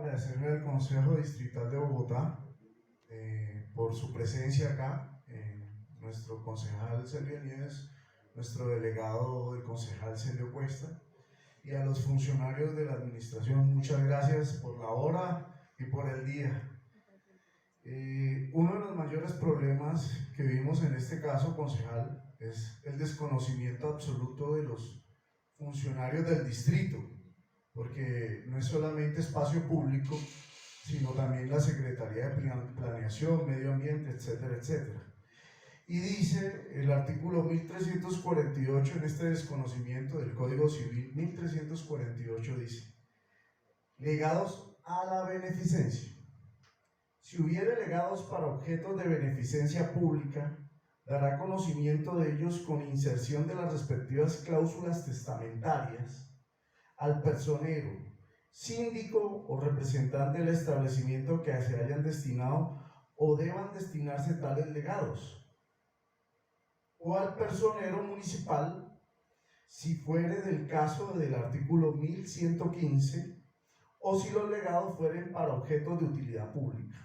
agradecerle al Consejo Distrital de Bogotá por su presencia acá, nuestro concejal Sergio Nieves, nuestro delegado del concejal Celio Cuesta, y a los funcionarios de la administración, muchas gracias por la hora y por el día. Uno de los mayores problemas que vimos en este caso, concejal, es el desconocimiento absoluto de los funcionarios del distrito, porque no es solamente espacio público, sino también la Secretaría de Planeación, Medio Ambiente, etcétera, etcétera. Y dice el artículo 1348 en este desconocimiento del Código Civil, 1348 dice: legados a la beneficencia. Si hubiere legados para objetos de beneficencia pública, dará conocimiento de ellos con inserción de las respectivas cláusulas testamentarias al personero, síndico o representante del establecimiento que se hayan destinado o deban destinarse tales legados, o al personero municipal, si fuere del caso del artículo 1115, o si los legados fueren para objetos de utilidad pública.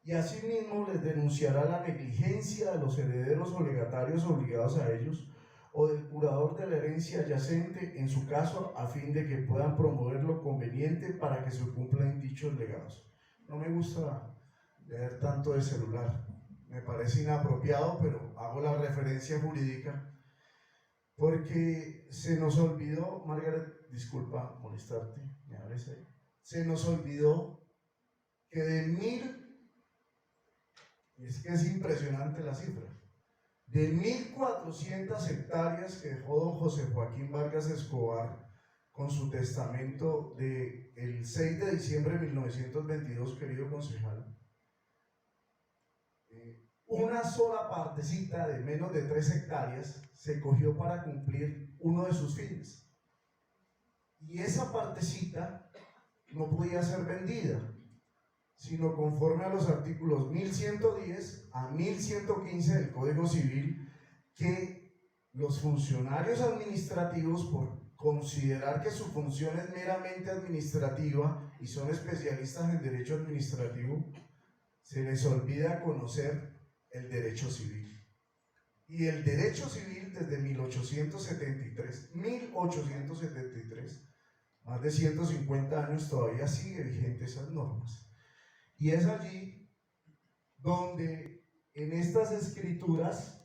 Y asimismo les denunciará la negligencia de los herederos o legatarios obligados a ellos, o del curador de la herencia adyacente en su caso, a fin de que puedan promover lo conveniente para que se cumplan dichos legados. No me gusta leer tanto de celular, me parece inapropiado, pero hago la referencia jurídica porque se nos olvidó, Margaret, disculpa molestarte, me hables ahí, se nos olvidó que de 1000, y es que es impresionante la cifra, de 1.400 hectáreas que dejó don José Joaquín Vargas Escobar con su testamento del 6 de diciembre de 1922, querido concejal, una sola partecita de menos de 3 hectáreas se cogió para cumplir uno de sus fines. Y esa partecita no podía ser vendida, sino conforme a los artículos 1110 a 1115 del Código Civil, que los funcionarios administrativos, por considerar que su función es meramente administrativa y son especialistas en derecho administrativo, se les olvida conocer el derecho civil. Y el derecho civil desde 1873, más de 150 años, todavía sigue vigente esas normas. Y es allí donde en estas escrituras,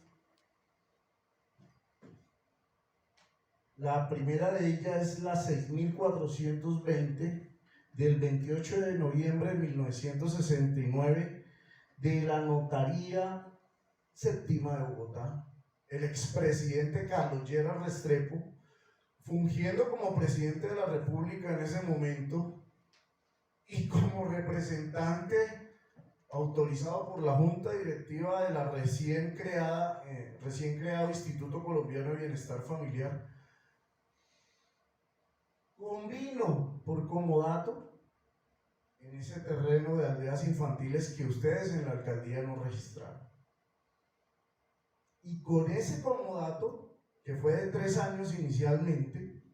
la primera de ellas es la 6420 del 28 de noviembre de 1969 de la Notaría Séptima de Bogotá, el expresidente Carlos Lleras Restrepo, fungiendo como presidente de la República en ese momento, y como representante autorizado por la Junta Directiva de la recién creado Instituto Colombiano de Bienestar Familiar, convino por comodato en ese terreno de aldeas infantiles que ustedes en la alcaldía no registraron. Y con ese comodato, que fue de 3 años inicialmente,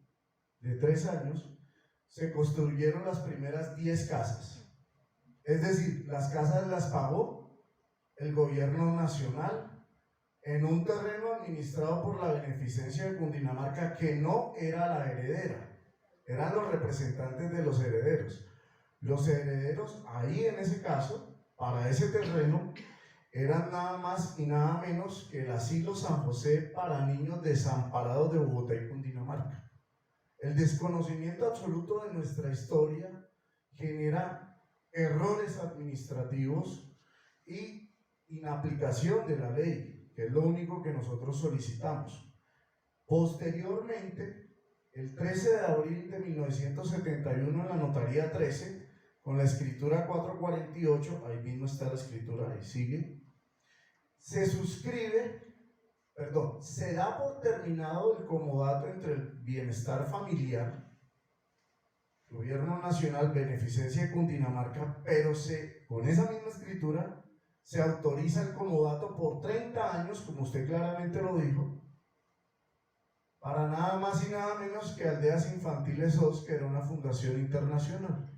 de 3 años, se construyeron las primeras 10 casas. Es decir, las casas las pagó el gobierno nacional en un terreno administrado por la beneficencia de Cundinamarca, que no era la heredera, eran los representantes de los herederos. Los herederos, ahí en ese caso, para ese terreno, eran nada más y nada menos que el Asilo San José para niños desamparados de Bogotá y Cundinamarca. El desconocimiento absoluto de nuestra historia genera errores administrativos y inaplicación de la ley, que es lo único que nosotros solicitamos. Posteriormente, el 13 de abril de 1971, en la Notaría 13, con la escritura 448, ahí mismo está la escritura, ahí sigue, se da por terminado el comodato entre el bienestar familiar, Gobierno Nacional, Beneficencia de Cundinamarca, pero con esa misma escritura se autoriza el comodato por 30 años, como usted claramente lo dijo, para nada más y nada menos que Aldeas Infantiles SOS, que era una fundación internacional.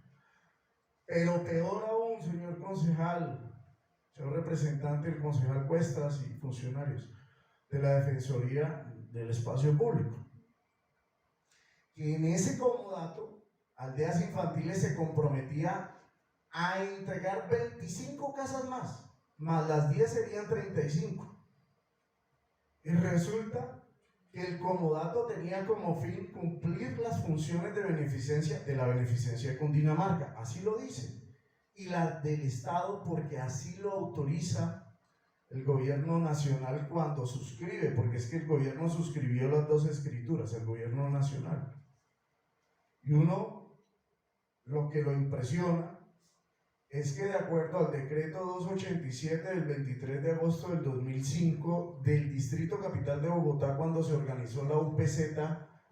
Pero peor aún, señor concejal, señor representante del concejal Cuestas y funcionarios de la Defensoría del Espacio Público, que en ese comodato, Aldeas Infantiles se comprometía a entregar 25 casas más las 10 serían 35. Y resulta que el comodato tenía como fin cumplir las funciones de la beneficencia de Cundinamarca, así lo dice, y la del Estado porque así lo autoriza el gobierno nacional cuando suscribe, porque es que el gobierno suscribió las dos escrituras, el gobierno nacional. Y uno, lo que lo impresiona es que de acuerdo al decreto 287 del 23 de agosto del 2005 del Distrito Capital de Bogotá, cuando se organizó la UPZ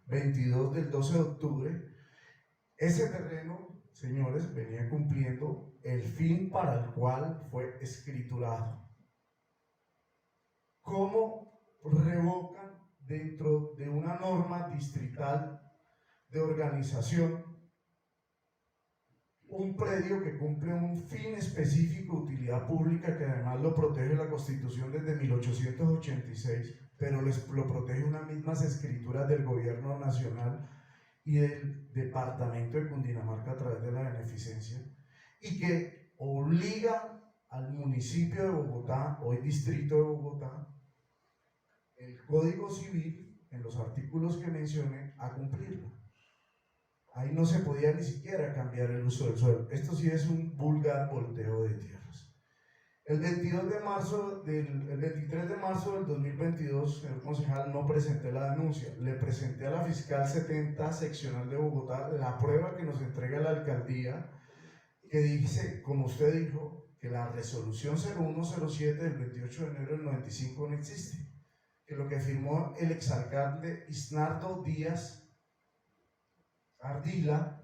22 del 12 de octubre, ese terreno, señores, venía cumpliendo el fin para el cual fue escriturado. ¿Cómo revocan dentro de una norma distrital de organización un predio que cumple un fin específico, utilidad pública, que además lo protege la Constitución desde 1886, pero lo protege unas mismas escrituras del gobierno nacional y del departamento de Cundinamarca a través de la beneficencia, y que obliga al municipio de Bogotá, hoy distrito de Bogotá, el Código Civil, en los artículos que mencioné, a cumplirlo? Ahí no se podía ni siquiera cambiar el uso del suelo. Esto sí es un vulgar volteo de tierras. El 23 de marzo del 2022, señor concejal, no presenté la denuncia. Le presenté a la fiscal 70 seccional de Bogotá la prueba que nos entrega la alcaldía, que dice, como usted dijo, que la resolución 0107 del 28 de enero del 95 no existe. Que lo que firmó el exalcalde Isnardo Díaz Ardila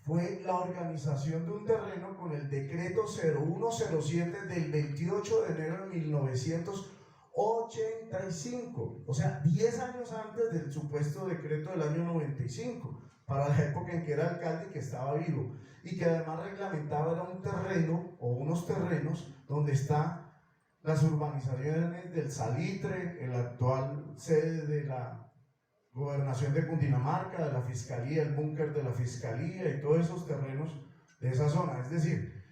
fue la organización de un terreno con el decreto 0107 del 28 de enero de 1985, o sea, 10 años antes del supuesto decreto del año 95, para la época en que era alcalde y que estaba vivo, y que además reglamentaba era un terreno o unos terrenos donde están las urbanizaciones del Salitre, el actual sede de la Gobernación de Cundinamarca, de la Fiscalía, el búnker de la Fiscalía y todos esos terrenos de esa zona. Es decir,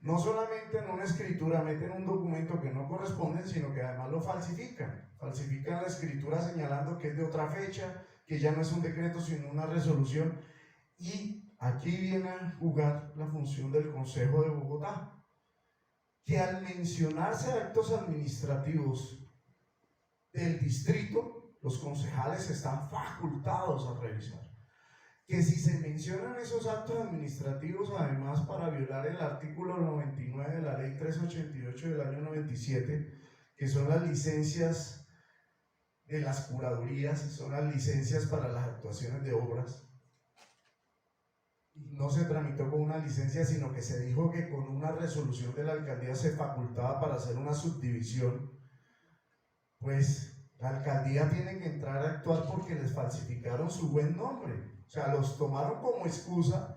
no solamente en una escritura meten un documento que no corresponde, sino que además lo falsifican. Falsifican la escritura señalando que es de otra fecha, que ya no es un decreto sino una resolución. Y aquí viene a jugar la función del Consejo de Bogotá, que al mencionarse actos administrativos del distrito, los concejales están facultados a revisar. Que si se mencionan esos actos administrativos, además para violar el artículo 99 de la ley 388 del año 97, que son las licencias de las curadurías, son las licencias para las actuaciones de obras, no se tramitó con una licencia, sino que se dijo que con una resolución de la alcaldía se facultaba para hacer una subdivisión, pues la alcaldía tiene que entrar a actuar porque les falsificaron su buen nombre. O sea, los tomaron como excusa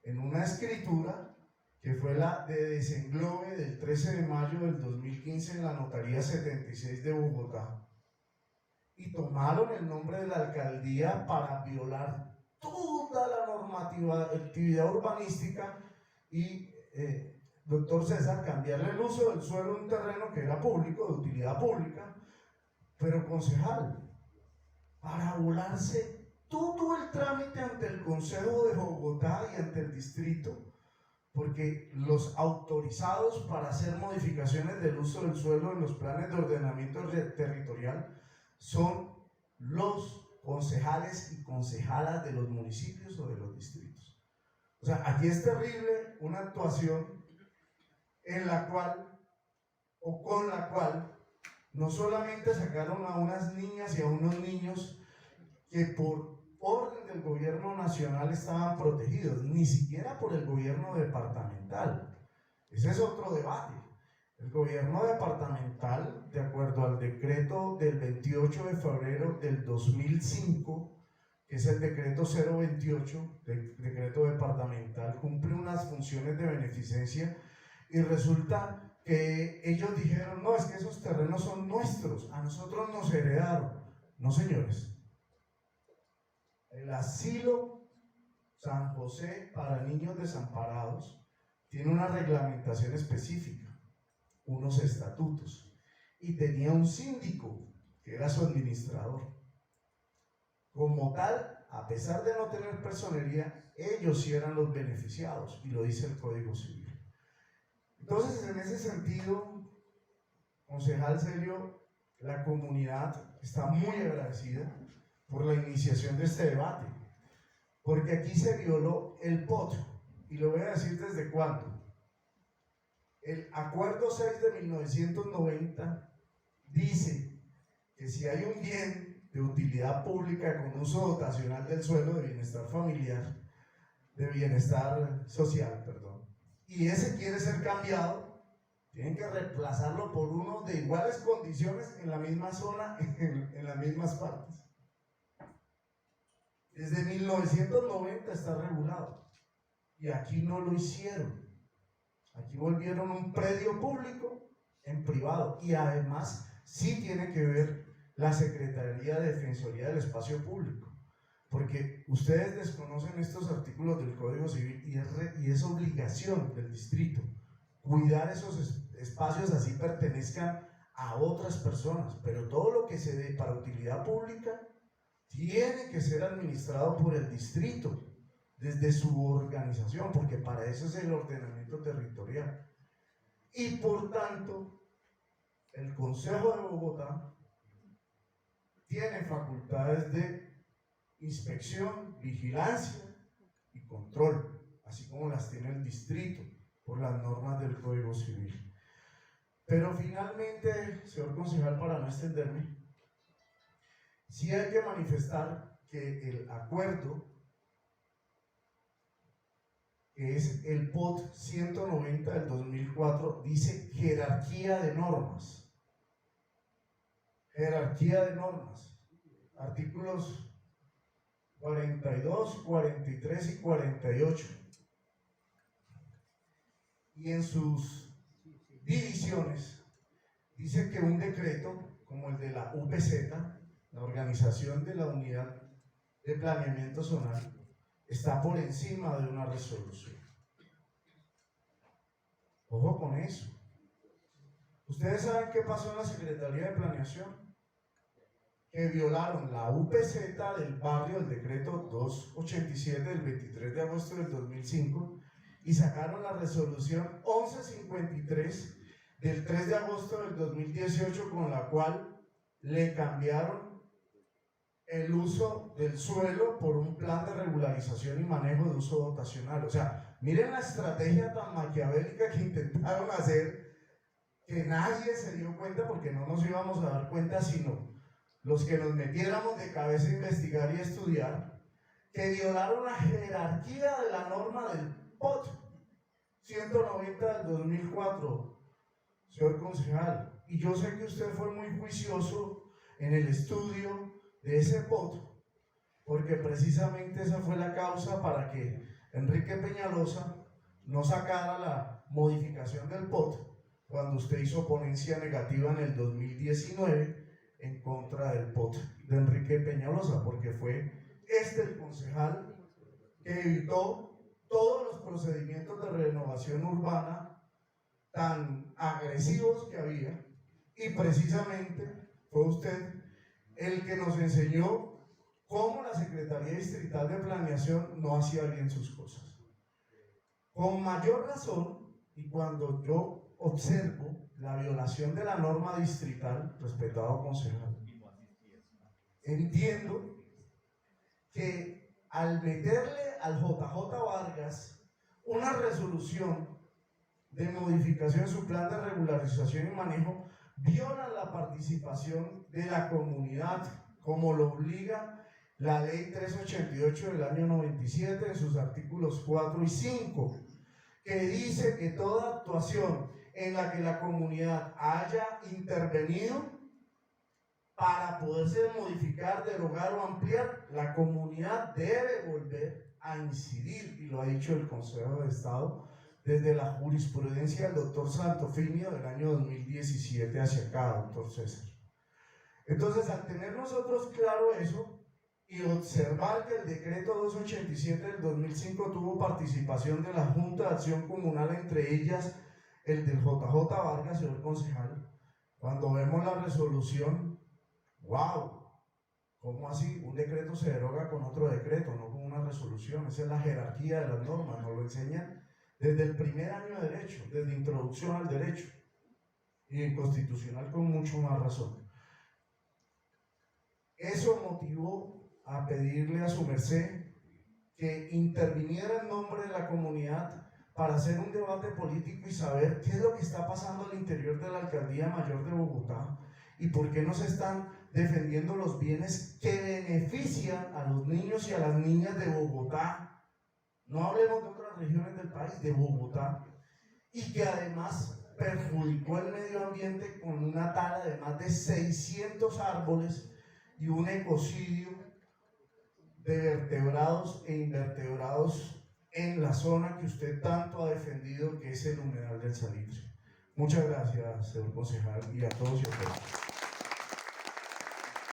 en una escritura que fue la de desenglobe del 13 de mayo del 2015 en la Notaría 76 de Bogotá. Y tomaron el nombre de la alcaldía para violar toda la normativa, actividad urbanística y, doctor César, cambiarle el uso del suelo a un terreno que era público, de utilidad pública, pero concejal, para volarse todo el trámite ante el Consejo de Bogotá y ante el distrito, porque los autorizados para hacer modificaciones del uso del suelo en los planes de ordenamiento territorial son los concejales y concejalas de los municipios o de los distritos. O sea, aquí es terrible una actuación en la cual, o con la cual, no solamente sacaron a unas niñas y a unos niños que por orden del gobierno nacional estaban protegidos, ni siquiera por el gobierno departamental. Ese es otro debate. El gobierno departamental, de acuerdo al decreto del 28 de febrero del 2005, que es el decreto 028, decreto departamental, cumple una unas funciones de beneficencia y resulta que ellos dijeron, no, es que esos terrenos son nuestros, a nosotros nos heredaron. No, señores. El asilo San José para niños desamparados tiene una reglamentación específica, unos estatutos, y tenía un síndico que era su administrador. Como tal, a pesar de no tener personería, ellos sí eran los beneficiados, y lo dice el Código Civil. Entonces, en ese sentido, concejal Celio, la comunidad está muy agradecida por la iniciación de este debate, porque aquí se violó el POT, y lo voy a decir desde cuándo. El Acuerdo 6 de 1990 dice que si hay un bien de utilidad pública con uso dotacional del suelo de bienestar familiar, de bienestar social, perdón, y ese quiere ser cambiado, tienen que reemplazarlo por uno de iguales condiciones en la misma zona, en las mismas partes. Desde 1990 está regulado y aquí no lo hicieron. Aquí volvieron un predio público en privado y además sí tiene que ver la Secretaría de Defensoría del Espacio Público, porque ustedes desconocen estos artículos del Código Civil y es obligación del distrito cuidar esos espacios así pertenezcan a otras personas, pero todo lo que se dé para utilidad pública tiene que ser administrado por el distrito desde su organización, porque para eso es el ordenamiento territorial. Y por tanto, el Consejo de Bogotá tiene facultades de inspección, vigilancia y control, así como las tiene el distrito por las normas del Código Civil. Pero finalmente, señor concejal, para no extenderme, sí hay que manifestar que el acuerdo, que es el POT 190 del 2004, dice jerarquía de normas. Jerarquía de normas. Artículos 42, 43 y 48. Y en sus divisiones dice que un decreto como el de la UPZ, la Organización de la Unidad de Planeamiento Zonal, está por encima de una resolución. Ojo con eso. ¿Ustedes saben qué pasó en la Secretaría de Planeación? Que violaron la UPZ del barrio, el decreto 287 del 23 de agosto del 2005, y sacaron la resolución 1153 del 3 de agosto del 2018, con la cual le cambiaron el uso del suelo por un plan de regularización y manejo de uso dotacional. O sea, miren la estrategia tan maquiavélica que intentaron hacer, que nadie se dio cuenta, porque no nos íbamos a dar cuenta sino los que nos metiéramos de cabeza a investigar y estudiar, que violaron la jerarquía de la norma del POT 190 del 2004, señor concejal. Y yo sé que usted fue muy juicioso en el estudio de ese POT, porque precisamente esa fue la causa para que Enrique Peñalosa no sacara la modificación del POT cuando usted hizo ponencia negativa en el 2019 en contra del POT de Enrique Peñalosa, porque fue el concejal que evitó todos los procedimientos de renovación urbana tan agresivos que había, y precisamente fue usted el que nos enseñó cómo la Secretaría Distrital de Planeación no hacía bien sus cosas. Con mayor razón, y cuando yo observo la violación de la norma distrital, respetado concejal, entiendo que al meterle al JJ Vargas una resolución de modificación de su plan de regularización y manejo, viola la participación de la comunidad, como lo obliga la ley 388 del año 97 en sus artículos 4 y 5, que dice que toda actuación en la que la comunidad haya intervenido para poderse modificar, derogar o ampliar, la comunidad debe volver a incidir, y lo ha dicho el Consejo de Estado, desde la jurisprudencia del doctor Santofimio del año 2017 hacia acá, doctor César. Entonces, al tener nosotros claro eso y observar que el decreto 287 del 2005 tuvo participación de la Junta de Acción Comunal, entre ellas el del JJ Vargas, señor concejal, cuando vemos la resolución, ¡wow! ¿Cómo así? Un decreto se deroga con otro decreto, no con una resolución. Esa es la jerarquía de las normas, nos lo enseñan desde el primer año de derecho, desde introducción al derecho, y en constitucional con mucho más razón. Eso motivó a pedirle a su merced que interviniera en nombre de la comunidad para hacer un debate político y saber qué es lo que está pasando al interior de la Alcaldía Mayor de Bogotá y por qué no se están defendiendo los bienes que benefician a los niños y a las niñas de Bogotá. No hablemos de otras regiones del país, de Bogotá, y que además perjudicó el medio ambiente con una tala de más de 600 árboles y un ecocidio de vertebrados e invertebrados en la zona que usted tanto ha defendido, que es el humedal del Salitre. Muchas gracias, señor concejal, y a todos y a todas.